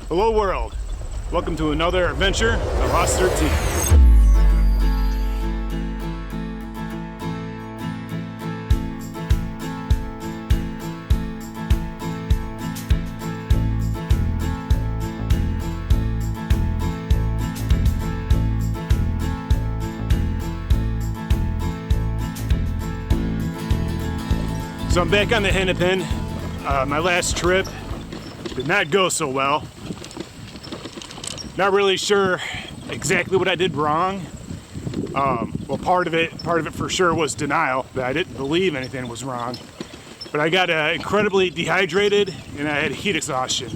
Hello world, welcome to another adventure of us 13. So I'm back on the Hennepin. My last trip did not go so well. Not really sure exactly what I did wrong. Well, part of it for sure was denial, that I didn't believe anything was wrong. But I got incredibly dehydrated and I had heat exhaustion.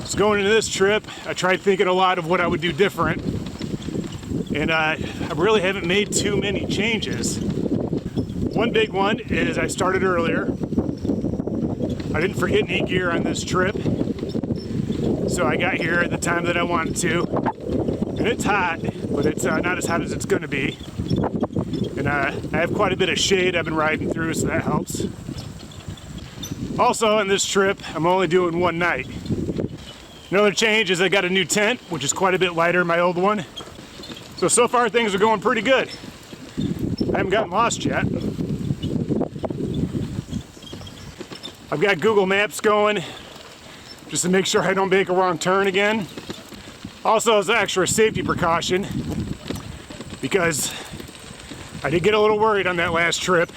So going into this trip, I tried thinking a lot of what I would do different. And I really haven't made too many changes. One big one is I started earlier. I didn't forget any gear on this trip. So I got here at the time that I wanted to. And it's hot, but it's not as hot as it's gonna be. And I have quite a bit of shade I've been riding through, so that helps. Also on this trip, I'm only doing one night. Another change is I got a new tent, which is quite a bit lighter than my old one. So far things are going pretty good. I haven't gotten lost yet. I've got Google Maps going just to make sure I don't make a wrong turn again. Also as an extra safety precaution, because I did get a little worried on that last trip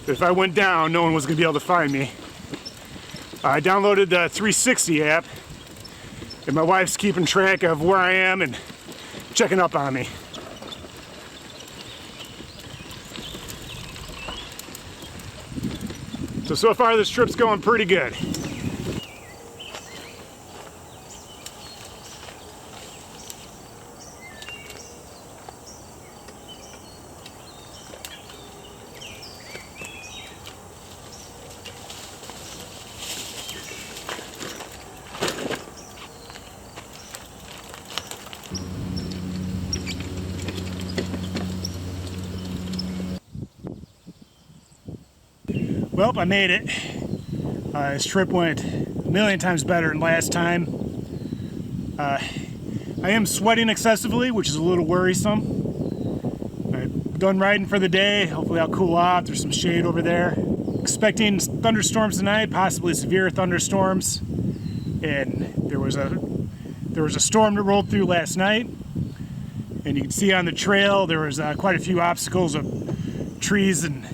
that if I went down, no one was gonna be able to find me. I downloaded the 360 app and my wife's keeping track of where I am and checking up on me. So far this trip's going pretty good. Well, I made it. This trip went a million times better than last time. I am sweating excessively, which is a little worrisome. I'm done riding for the day. Hopefully I'll cool off. There's some shade over there. Expecting thunderstorms tonight, possibly severe thunderstorms. And there was a storm that rolled through last night. And you can see on the trail there was quite a few obstacles of trees and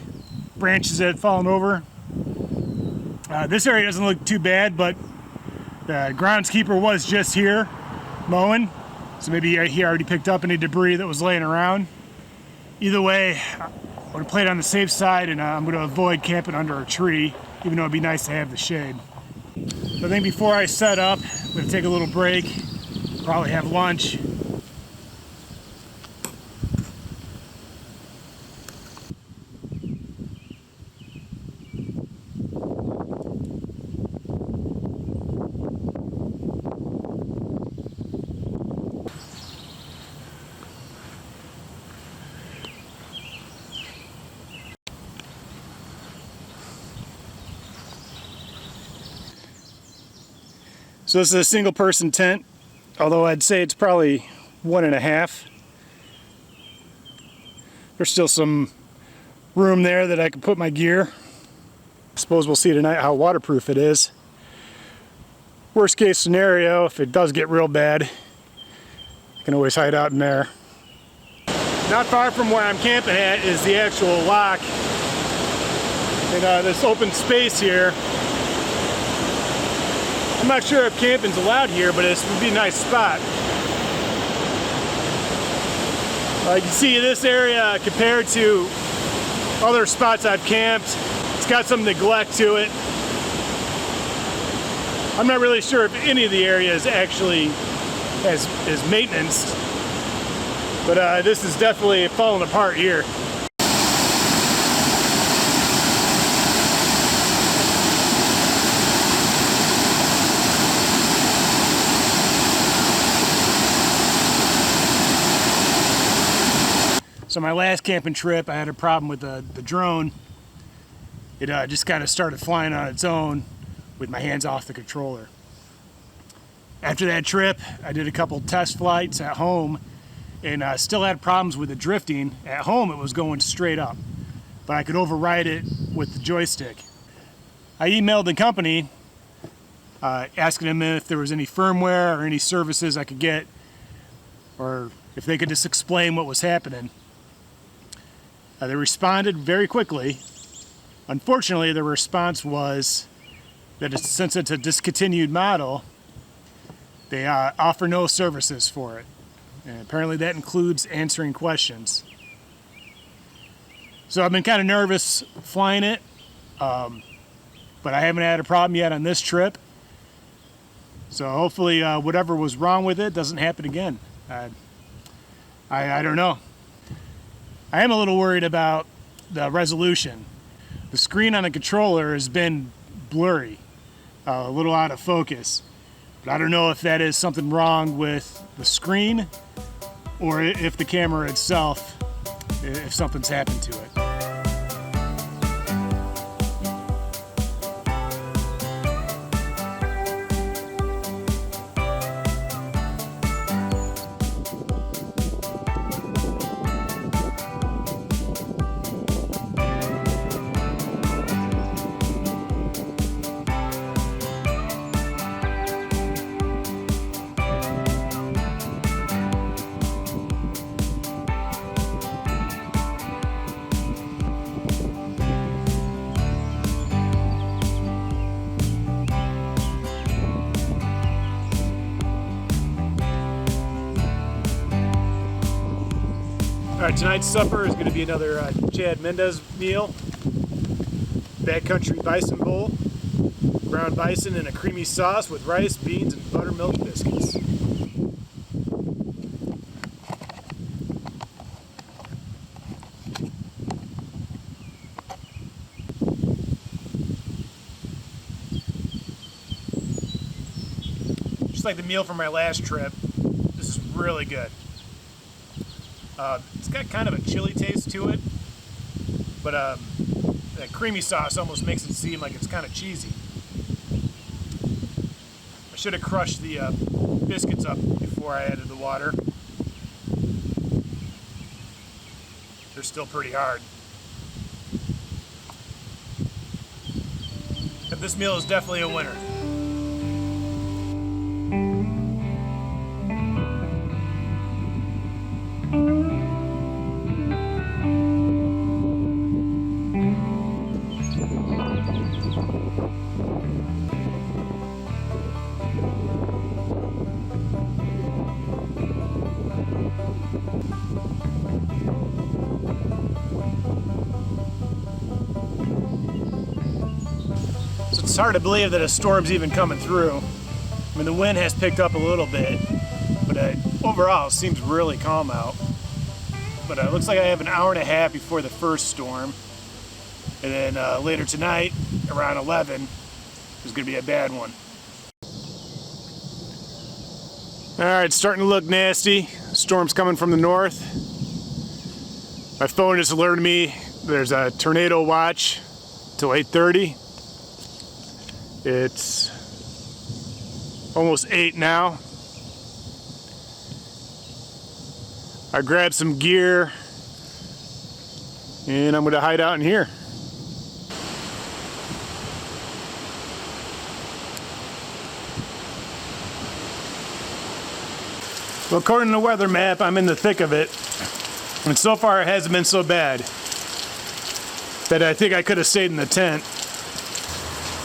branches that had fallen over. This area doesn't look too bad, but the groundskeeper was just here mowing, so maybe he already picked up any debris that was laying around. Either way, I want to play it on the safe side, and I'm going to avoid camping under a tree, even though it'd be nice to have the shade. So I think before I set up, I'm going to take a little break, probably have lunch. So this is a single person tent, although I'd say it's probably 1.5. There's still some room there that I can put my gear. I suppose we'll see tonight how waterproof it is. Worst case scenario, if it does get real bad, I can always hide out in there. Not far from where I'm camping at is the actual lock. And this open space here, I'm not sure if camping's allowed here, but this would be a nice spot. You can see this area compared to other spots I've camped, it's got some neglect to it. I'm not really sure if any of the areas actually is maintenance, but this is definitely falling apart here. So my last camping trip, I had a problem with the drone. It just kind of started flying on its own with my hands off the controller. After that trip, I did a couple test flights at home and still had problems with the drifting. At home, it was going straight up, but I could override it with the joystick. I emailed the company asking them if there was any firmware or any services I could get, or if they could just explain what was happening. They responded very quickly. Unfortunately, the response was that since it's a discontinued model, they offer no services for it. And apparently that includes answering questions. So I've been kind of nervous flying it, but I haven't had a problem yet on this trip. So hopefully whatever was wrong with it doesn't happen again. I don't know. I am a little worried about the resolution. The screen on the controller has been blurry, a little out of focus. But I don't know if that is something wrong with the screen or if the camera itself, if something's happened to it. All right, tonight's supper is going to be another Chad Mendez meal. Backcountry bison bowl, ground bison in a creamy sauce with rice, beans, and buttermilk biscuits. Just like the meal from my last trip, this is really good. It's got kind of a chili taste to it, but that creamy sauce almost makes it seem like it's kind of cheesy. I should have crushed the biscuits up before I added the water. They're still pretty hard. But this meal is definitely a winner. It's hard to believe that a storm's even coming through. I mean, the wind has picked up a little bit, but overall it seems really calm out. But it looks like I have an hour and a half before the first storm. And then later tonight, around 11, there's going to be a bad one. Alright, it's starting to look nasty. Storm's coming from the north. My phone just alerted me there's a tornado watch till 8:30. It's almost 8 now. I grabbed some gear and I'm going to hide out in here. Well, according to the weather map, I'm in the thick of it. And so far it hasn't been so bad. But I think I could have stayed in the tent.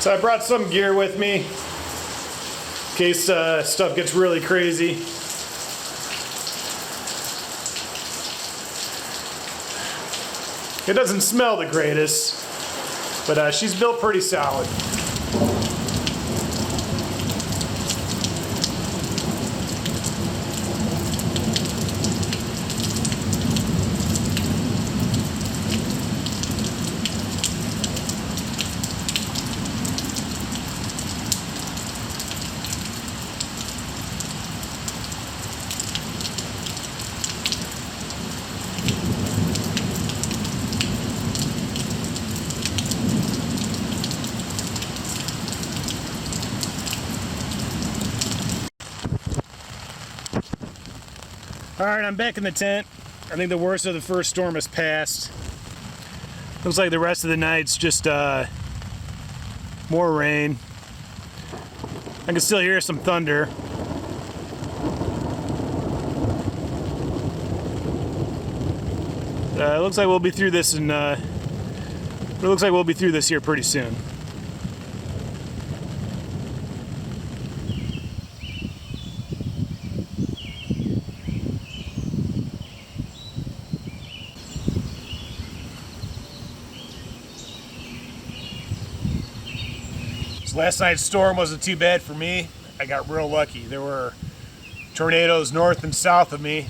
So I brought some gear with me in case stuff gets really crazy. It doesn't smell the greatest, but she's built pretty solid. Alright, I'm back in the tent. I think the worst of the first storm has passed. Looks like the rest of the night's just more rain. I can still hear some thunder. It looks like we'll be through this in it looks like we'll be through this here pretty soon. Last night's storm wasn't too bad for me. I got real lucky. There were tornadoes north and south of me,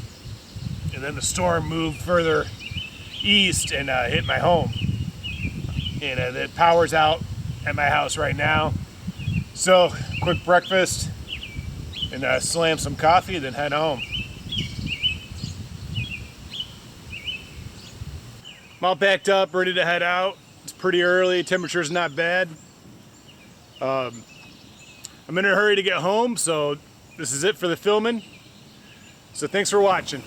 and then the storm moved further east and hit my home. And the power's out at my house right now. So, quick breakfast and slam some coffee, then head home. I'm all packed up, ready to head out. It's pretty early, temperature's not bad. I'm in a hurry to get home, so this is it for the filming. So thanks for watching.